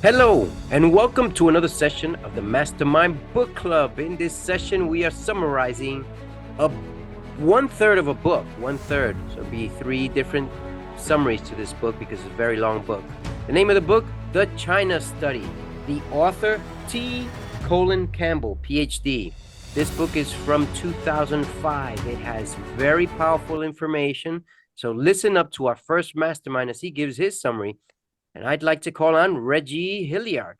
Hello, and welcome to another session of the Mastermind Book Club. In this session, we are summarizing a one-third of a book, one-third. So it'll be three different summaries to this book because it's a very long book. The name of the book, The China Study. The author, Colin Campbell PhD. This book is from 2005. It has very powerful information. So listen up to our first mastermind as he gives his summary. And I'd like to call on Reggie Hilliard.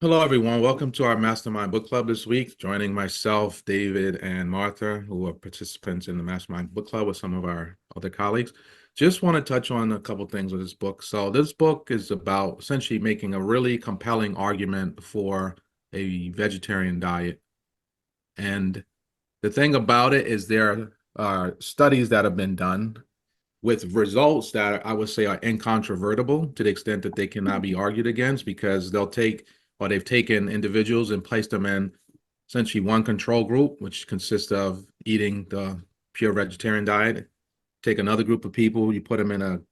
Hello, everyone. Welcome to our Mastermind Book Club this week. Joining myself, David, and Martha, who are participants in the Mastermind Book Club with some of our other colleagues. Just want to touch on a couple things with this book. So this book is about essentially making a really compelling argument for a vegetarian diet. And the thing about it is there are studies that have been done with results that I would say are incontrovertible to the extent that they cannot be argued against, because they've taken individuals and placed them in essentially one control group, which consists of eating the pure vegetarian diet. Take another group of people, you put them in a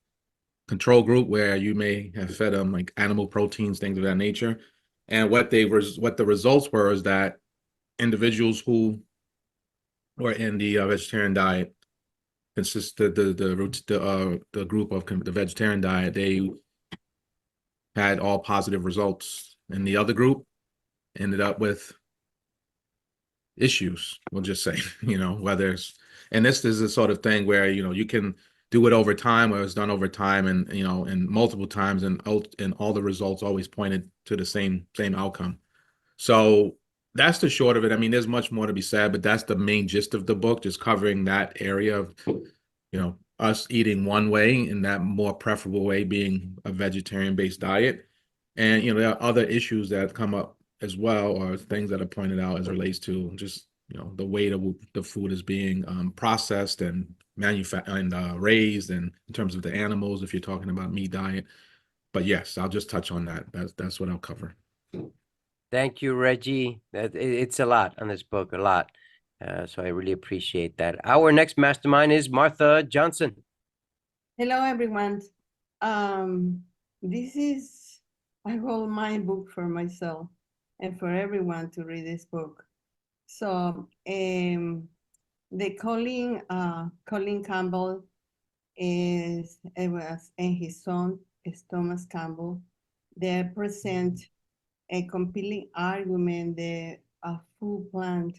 control group where you may have fed them like animal proteins, things of that nature. And what the results were is that individuals who were in the vegetarian diet consists the group of the vegetarian diet, they had all positive results, and the other group ended up with issues, we'll just say. Whether it's, and this is the sort of thing where you can do it over time, or it's done over time, and multiple times, and all the results always pointed to the same outcome. So that's the short of it. I mean, there's much more to be said, but that's the main gist of the book, just covering that area of us eating one way, and that more preferable way being a vegetarian-based diet. And there are other issues that come up as well, or things that are pointed out as relates to just the way the food is being processed and manufactured and raised, and in terms of the animals, if you're talking about meat diet. But yes, I'll just touch on that. That's what I'll cover. Thank you, Reggie. It's a lot on this book, a lot. So I really appreciate that. Our next mastermind is Martha Johnson. Hello, everyone. This is, I wrote my book for myself and for everyone to read this book. So the Colin Campbell and his son is Thomas Campbell. They present a compelling argument that a full plant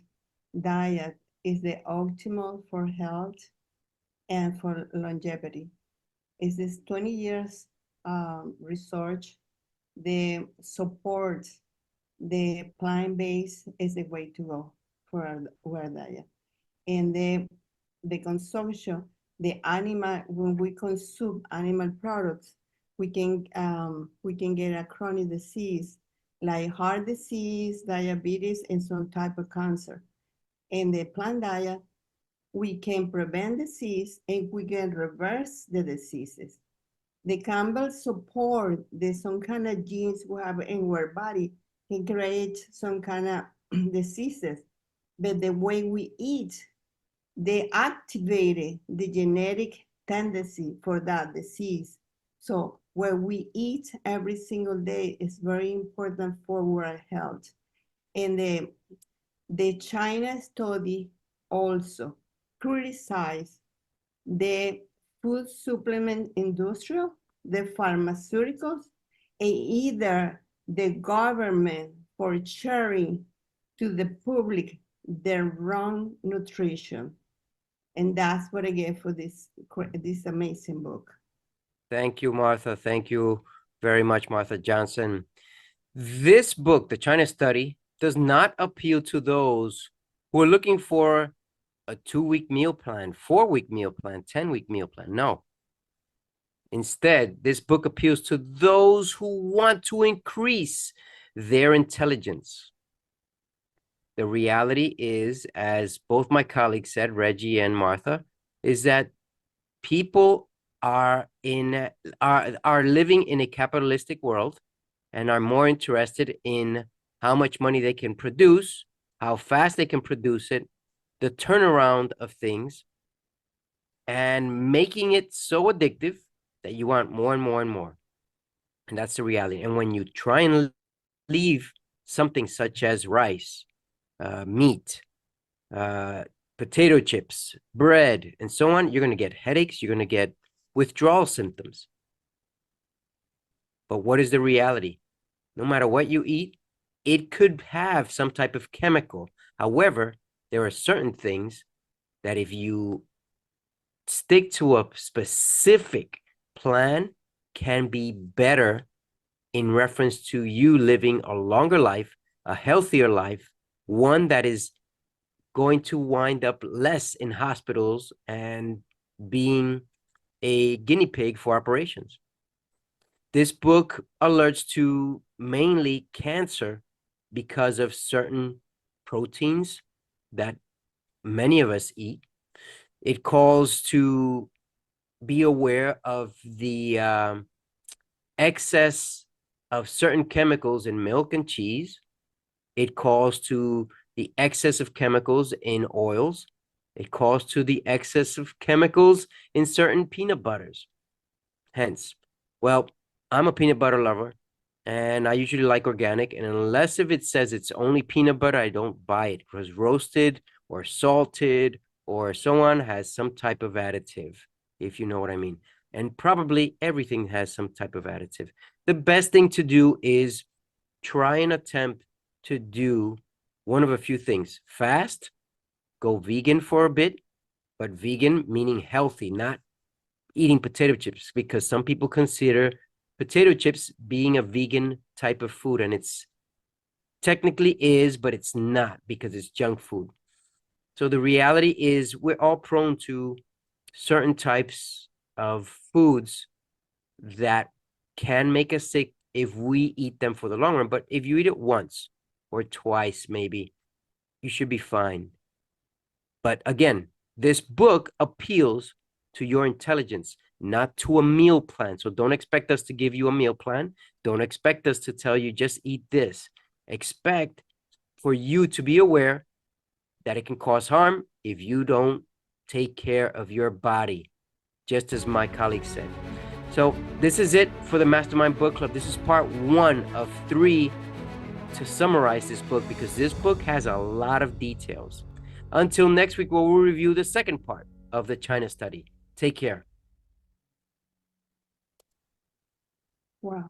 diet is the optimal for health and for longevity. Is this 20 years research that supports the plant-based is the way to go for our diet. And the consumption, when we consume animal products, we can get a chronic disease like heart disease, diabetes, and some type of cancer. In the plant diet, we can prevent disease and we can reverse the diseases. The Campbell support that some kind of genes we have in our body can create some kind of diseases, but the way we eat, they activated the genetic tendency for that disease. So what we eat every single day is very important for our health. And the China study also criticize the food supplement industry, the pharmaceuticals, and either the government for sharing to the public the wrong nutrition. And that's what I get for this amazing book. Thank you, Martha. Thank you very much, Martha Johnson. This book, The China Study, does not appeal to those who are looking for a 2-week meal plan, 4-week meal plan, 10-week meal plan. No. Instead, this book appeals to those who want to increase their intelligence. The reality is, as both my colleagues said, Reggie and Martha, is that people are living in a capitalistic world and are more interested in how much money they can produce, how fast they can produce it, the turnaround of things, and making it so addictive that you want more and more and more. And that's the reality. And when you try and leave something such as rice, meat, potato chips, bread, and so on, you're going to get headaches, you're going to get withdrawal symptoms. But what is the reality? No matter what you eat, it could have some type of chemical. However, there are certain things that if you stick to a specific plan, can be better in reference to you living a longer life, a healthier life, one that is going to wind up less in hospitals and being a guinea pig for operations. This book alerts to mainly cancer because of certain proteins that many of us eat. It calls to be aware of the excess of certain chemicals in milk and cheese. It calls to the excess of chemicals in oils. It calls to the excess of chemicals in certain peanut butters. Hence, well, I'm a peanut butter lover and I usually like organic. And unless if it says it's only peanut butter, I don't buy it because roasted or salted or so on has some type of additive, if you know what I mean. And probably everything has some type of additive. The best thing to do is try and attempt to do one of a few things. Fast, go vegan for a bit, but vegan meaning healthy, not eating potato chips, because some people consider potato chips being a vegan type of food, and it's technically is, but it's not because it's junk food. So the reality is we're all prone to certain types of foods that can make us sick if we eat them for the long run. But if you eat it once or twice, maybe, you should be fine. But again, this book appeals to your intelligence, not to a meal plan. So don't expect us to give you a meal plan. Don't expect us to tell you just eat this. Expect for you to be aware that it can cause harm if you don't take care of your body, just as my colleague said. So this is it for the Mastermind Book Club. This is part 1 of 3 to summarize this book, because this book has a lot of details. Until next week, we'll review the second part of the China study. Take care. Wow.